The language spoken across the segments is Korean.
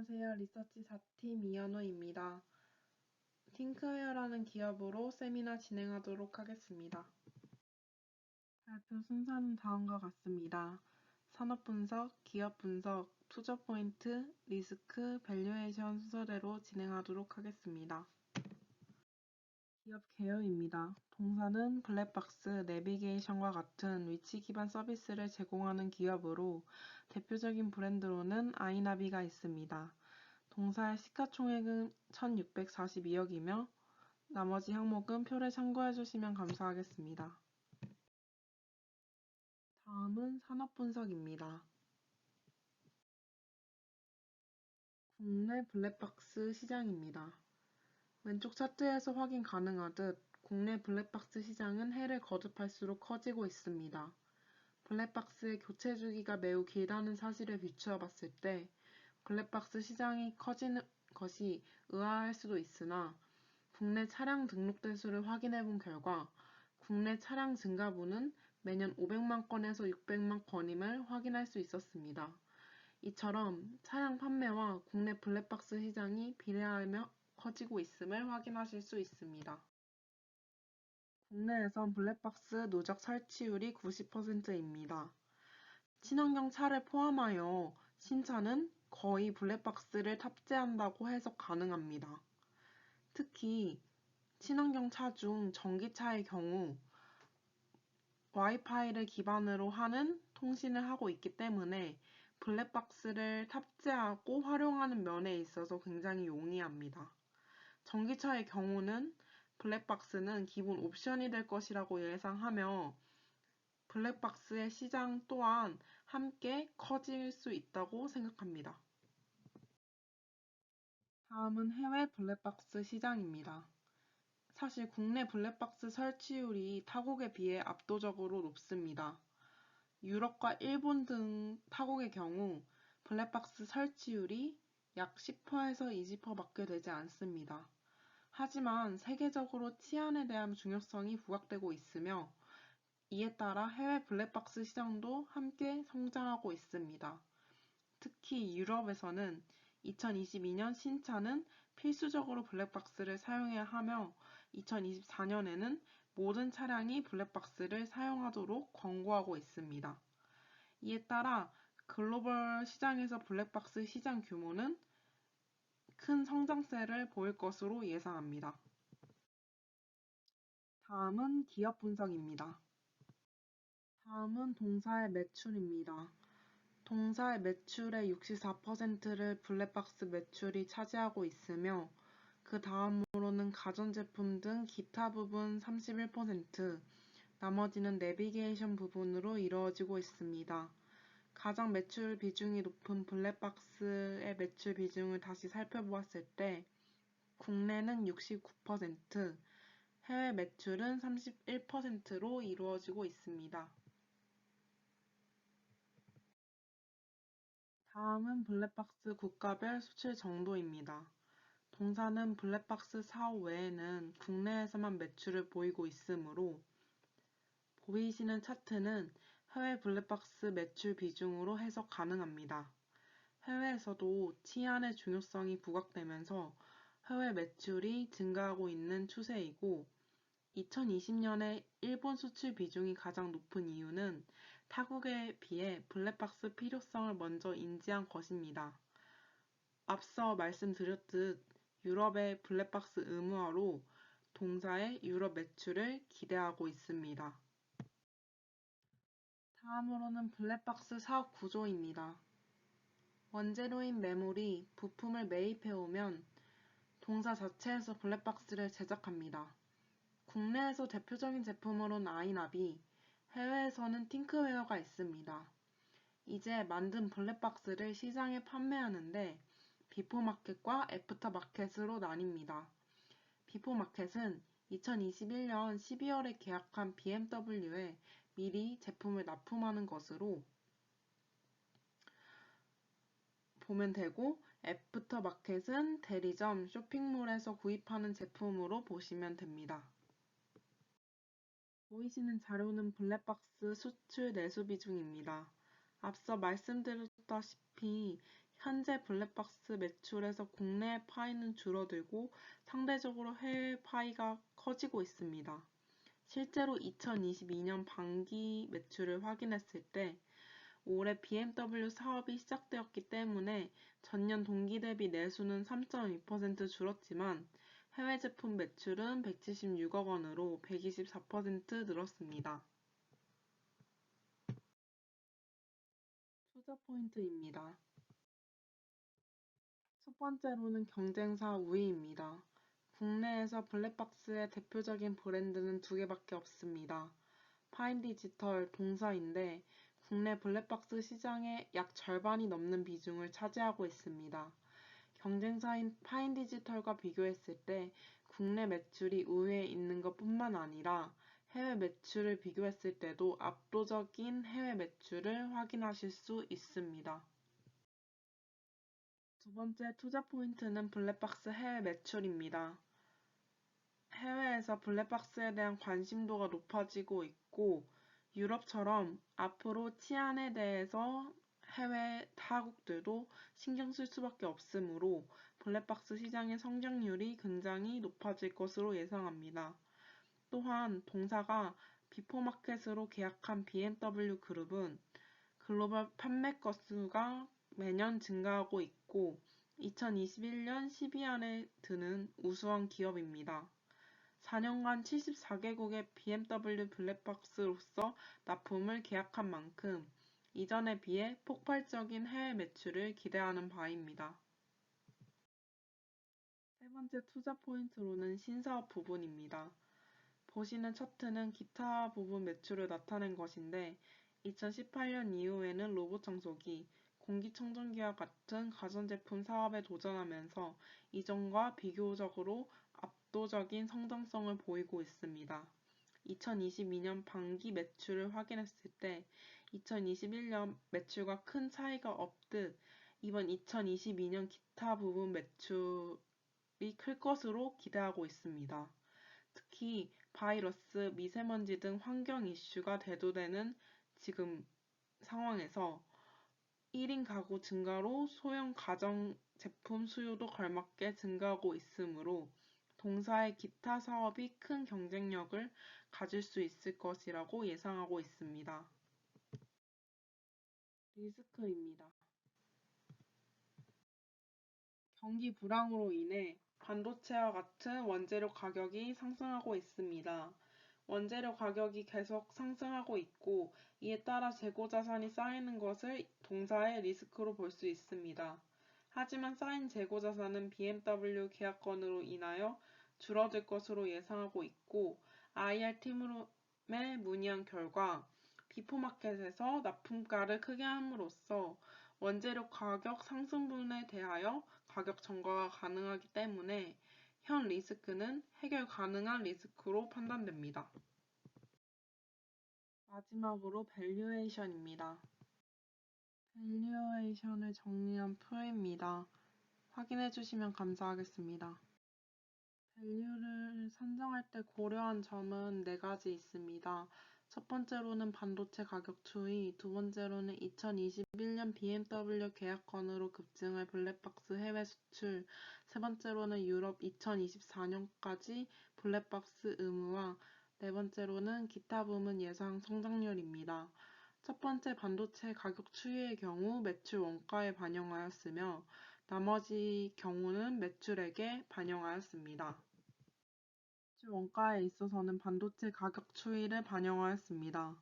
안녕하세요. 리서치 4팀 이현우입니다. 팅크웨어라는 기업으로 세미나 진행하도록 하겠습니다. 발표 순서는 다음과 같습니다. 산업 분석, 기업 분석, 투자 포인트, 리스크, 밸류에이션 순서대로 진행하도록 하겠습니다. 기업 개요입니다. 동사는 블랙박스, 내비게이션과 같은 위치 기반 서비스를 제공하는 기업으로 대표적인 브랜드로는 아이나비가 있습니다. 동사의 시가총액은 1,642억이며 나머지 항목은 표를 참고해 주시면 감사하겠습니다. 다음은 산업 분석입니다. 국내 블랙박스 시장입니다. 왼쪽 차트에서 확인 가능하듯 국내 블랙박스 시장은 해를 거듭할수록 커지고 있습니다. 블랙박스의 교체 주기가 매우 길다는 사실을 비추어 봤을 때 블랙박스 시장이 커지는 것이 의아할 수도 있으나 국내 차량 등록 대수를 확인해 본 결과 국내 차량 증가분은 매년 500만 건에서 600만 건임을 확인할 수 있었습니다. 이처럼 차량 판매와 국내 블랙박스 시장이 비례하며 커지고 있음을 확인하실 수 있습니다. 국내에선 블랙박스 누적 설치율이 90%입니다. 친환경 차를 포함하여 신차는 거의 블랙박스를 탑재한다고 해석 가능합니다. 특히 친환경 차 중 전기차의 경우 와이파이를 기반으로 하는 통신을 하고 있기 때문에 블랙박스를 탑재하고 활용하는 면에 있어서 굉장히 용이합니다. 전기차의 경우는 블랙박스는 기본 옵션이 될 것이라고 예상하며 블랙박스의 시장 또한 함께 커질 수 있다고 생각합니다. 다음은 해외 블랙박스 시장입니다. 사실 국내 블랙박스 설치율이 타국에 비해 압도적으로 높습니다. 유럽과 일본 등 타국의 경우 블랙박스 설치율이 약 10%에서 20%밖에 되지 않습니다. 하지만 세계적으로 치안에 대한 중요성이 부각되고 있으며 이에 따라 해외 블랙박스 시장도 함께 성장하고 있습니다. 특히 유럽에서는 2022년 신차는 필수적으로 블랙박스를 사용해야 하며 2024년에는 모든 차량이 블랙박스를 사용하도록 권고하고 있습니다. 이에 따라 글로벌 시장에서 블랙박스 시장 규모는 큰 성장세를 보일 것으로 예상합니다. 다음은 기업 분석입니다. 다음은 동사의 매출입니다. 동사의 매출의 64%를 블랙박스 매출이 차지하고 있으며 그 다음으로는 가전제품 등 기타 부분 31%, 나머지는 내비게이션 부분으로 이루어지고 있습니다. 가장 매출 비중이 높은 블랙박스의 매출 비중을 다시 살펴보았을 때 국내는 69%, 해외 매출은 31%로 이루어지고 있습니다. 다음은 블랙박스 국가별 수출 정도입니다. 동사는 블랙박스 사업 외에는 국내에서만 매출을 보이고 있으므로 보이시는 차트는 해외 블랙박스 매출 비중으로 해석 가능합니다. 해외에서도 치안의 중요성이 부각되면서 해외 매출이 증가하고 있는 추세이고 2020년에 일본 수출 비중이 가장 높은 이유는 타국에 비해 블랙박스 필요성을 먼저 인지한 것입니다. 앞서 말씀드렸듯 유럽의 블랙박스 의무화로 동사의 유럽 매출을 기대하고 있습니다. 다음으로는 블랙박스 사업 구조입니다. 원재료인 메모리, 부품을 매입해오면 동사 자체에서 블랙박스를 제작합니다. 국내에서 대표적인 제품으로는 아이나비, 해외에서는 팅크웨어가 있습니다. 이제 만든 블랙박스를 시장에 판매하는데 비포 마켓과 애프터 마켓으로 나뉩니다. 비포 마켓은 2021년 12월에 계약한 BMW에 미리 제품을 납품하는 것으로 보면 되고 애프터 마켓은 대리점, 쇼핑몰에서 구입하는 제품으로 보시면 됩니다. 보이시는 자료는 블랙박스 수출 내수 비중입니다. 앞서 말씀드렸다시피 현재 블랙박스 매출에서 국내 파이는 줄어들고 상대적으로 해외 파이가 커지고 있습니다. 실제로 2022년 반기 매출을 확인했을 때 올해 BMW 사업이 시작되었기 때문에 전년 동기 대비 내수는 3.2% 줄었지만 해외 제품 매출은 176억 원으로 124% 늘었습니다. 투자 포인트입니다. 첫 번째로는 경쟁사 우위입니다. 국내에서 블랙박스의 대표적인 브랜드는 두 개밖에 없습니다. 파인디지털, 동사인데 국내 블랙박스 시장의 약 절반이 넘는 비중을 차지하고 있습니다. 경쟁사인 파인디지털과 비교했을 때 국내 매출이 우위에 있는 것뿐만 아니라 해외 매출을 비교했을 때도 압도적인 해외 매출을 확인하실 수 있습니다. 두 번째 투자 포인트는 블랙박스 해외 매출입니다. 해외에서 블랙박스에 대한 관심도가 높아지고 있고 유럽처럼 앞으로 치안에 대해서 해외 타국들도 신경 쓸 수밖에 없으므로 블랙박스 시장의 성장률이 굉장히 높아질 것으로 예상합니다. 또한 동사가 비포마켓으로 계약한 BMW 그룹은 글로벌 판매 건수가 매년 증가하고 있고 2021년 10위 안에 드는 우수한 기업입니다. 4년간 74개국의 BMW 블랙박스로서 납품을 계약한 만큼 이전에 비해 폭발적인 해외 매출을 기대하는 바입니다. 세 번째 투자 포인트로는 신사업 부분입니다. 보시는 차트는 기타 부분 매출을 나타낸 것인데 2018년 이후에는 로봇 청소기, 공기청정기와 같은 가전제품 사업에 도전하면서 이전과 비교적으로 압도적인 성장성을 보이고 있습니다. 2022년 반기 매출을 확인했을 때 2021년 매출과 큰 차이가 없듯 이번 2022년 기타 부분 매출이 클 것으로 기대하고 있습니다. 특히 바이러스, 미세먼지 등 환경 이슈가 대두되는 지금 상황에서 1인 가구 증가로 소형 가전 제품 수요도 걸맞게 증가하고 있으므로 동사의 기타 사업이 큰 경쟁력을 가질 수 있을 것이라고 예상하고 있습니다. 리스크입니다. 경기 불황으로 인해 반도체와 같은 원재료 가격이 상승하고 있습니다. 원재료 가격이 계속 상승하고 있고 이에 따라 재고 자산이 쌓이는 것을 동사의 리스크로 볼 수 있습니다. 하지만 쌓인 재고 자산은 BMW 계약건으로 인하여 줄어들 것으로 예상하고 있고 IR팀에 문의한 결과 비포마켓에서 납품가를 크게 함으로써 원재료 가격 상승분에 대하여 가격 전가가 가능하기 때문에 현 리스크는 해결 가능한 리스크로 판단됩니다. 마지막으로 밸류에이션입니다. 밸류에이션을 정리한 표입니다. 확인해 주시면 감사하겠습니다. 밸류를 산정할 때 고려한 점은 네 가지 있습니다. 첫 번째로는 반도체 가격 추이, 두 번째로는 2021년 BMW 계약건으로 급증할 블랙박스 해외 수출, 세 번째로는 유럽 2024년까지 블랙박스 의무화, 네 번째로는 기타 부문 예상 성장률입니다. 첫 번째 반도체 가격 추이의 경우 매출 원가에 반영하였으며 나머지 경우는 매출액에 반영하였습니다. 매출 원가에 있어서는 반도체 가격 추이를 반영하였습니다.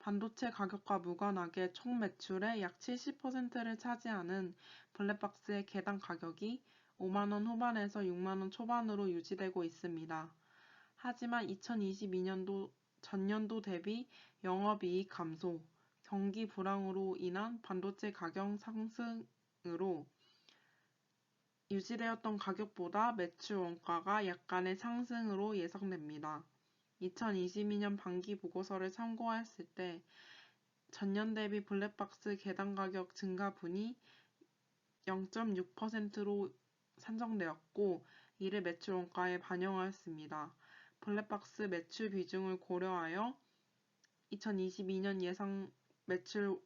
반도체 가격과 무관하게 총 매출의 약 70%를 차지하는 블랙박스의 개당 가격이 5만원 후반에서 6만원 초반으로 유지되고 있습니다. 하지만 2022년도 전년도 대비 영업이익 감소, 경기 불황으로 인한 반도체 가격 상승으로 유지되었던 가격보다 매출 원가가 약간의 상승으로 예상됩니다. 2022년 반기 보고서를 참고하였을 때 전년 대비 블랙박스 개당 가격 증가분이 0.6%로 산정되었고 이를 매출 원가에 반영하였습니다. 블랙박스 매출 비중을 고려하여 2022년 예상 매출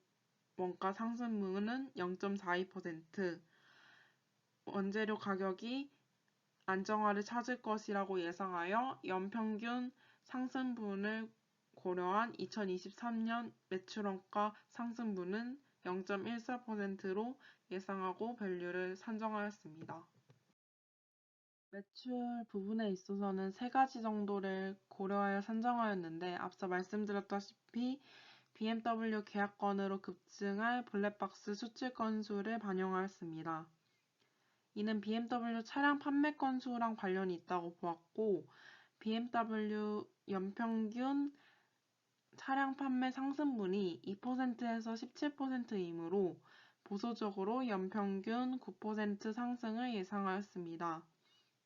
원가 상승분은 0.42%, 원재료 가격이 안정화를 찾을 것이라고 예상하여 연평균 상승분을 고려한 2023년 매출원가 상승분은 0.14%로 예상하고 밸류를 산정하였습니다. 매출 부분에 있어서는 세 가지 정도를 고려하여 산정하였는데 앞서 말씀드렸다시피 BMW 계약건으로 급증할 블랙박스 수출 건수를 반영하였습니다. 이는 BMW 차량 판매 건수랑 관련이 있다고 보았고 BMW 연평균 차량 판매 상승분이 2%에서 17%이므로 보수적으로 연평균 9% 상승을 예상하였습니다.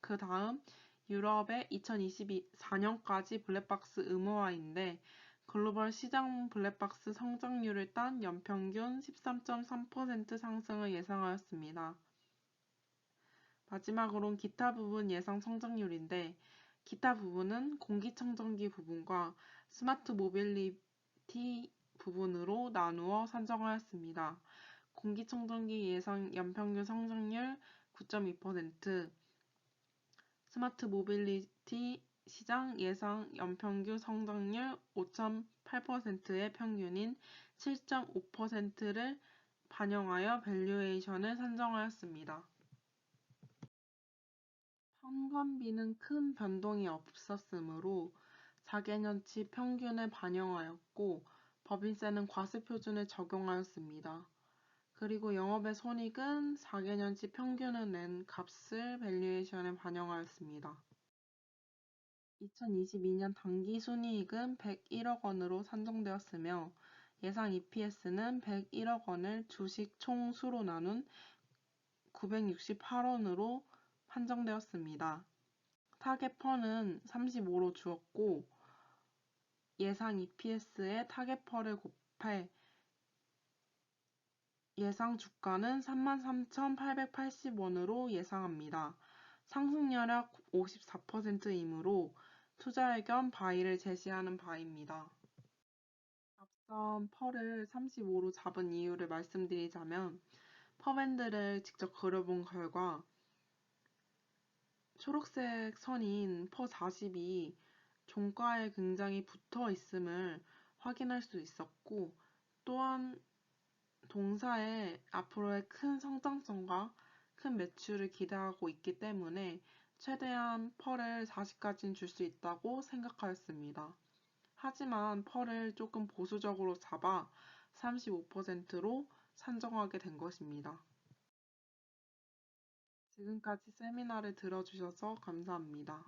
그 다음 유럽의 2024년까지 블랙박스 의무화인데 글로벌 시장 블랙박스 성장률을 딴 연평균 13.3% 상승을 예상하였습니다. 마지막으론 기타 부분 예상 성장률인데 기타 부분은 공기청정기 부분과 스마트 모빌리티 부분으로 나누어 산정하였습니다. 공기청정기 예상 연평균 성장률 9.2%, 스마트 모빌리티 시장 예상 연평균 성장률 5.8%의 평균인 7.5%를 반영하여 밸류에이션을 산정하였습니다. 현관비는 큰 변동이 없었으므로 4개년치 평균을 반영하였고 법인세는 과세표준을 적용하였습니다. 그리고 영업의 손익은 4개년치 평균을 낸 값을 밸류에이션에 반영하였습니다. 2022년 당기순이익은 101억 원으로 산정되었으며 예상 EPS는 101억 원을 주식 총수로 나눈 968원으로 판정되었습니다. 타겟%는 35로 주었고 예상 EPS에 타겟%를 곱해 예상 주가는 33,880원으로 예상합니다. 상승률약 54%이므로 투자 의견 바이를 제시하는 바입니다. 앞선 펄을 35로 잡은 이유를 말씀드리자면 퍼밴드를 직접 그려본 결과 초록색 선인 퍼 40이 종가에 굉장히 붙어 있음을 확인할 수 있었고 또한 동사의 앞으로의 큰 성장성과 큰 매출을 기대하고 있기 때문에 최대한 펄을 40까지는 줄 수 있다고 생각하였습니다. 하지만 펄을 조금 보수적으로 잡아 35%로 산정하게 된 것입니다. 지금까지 세미나를 들어주셔서 감사합니다.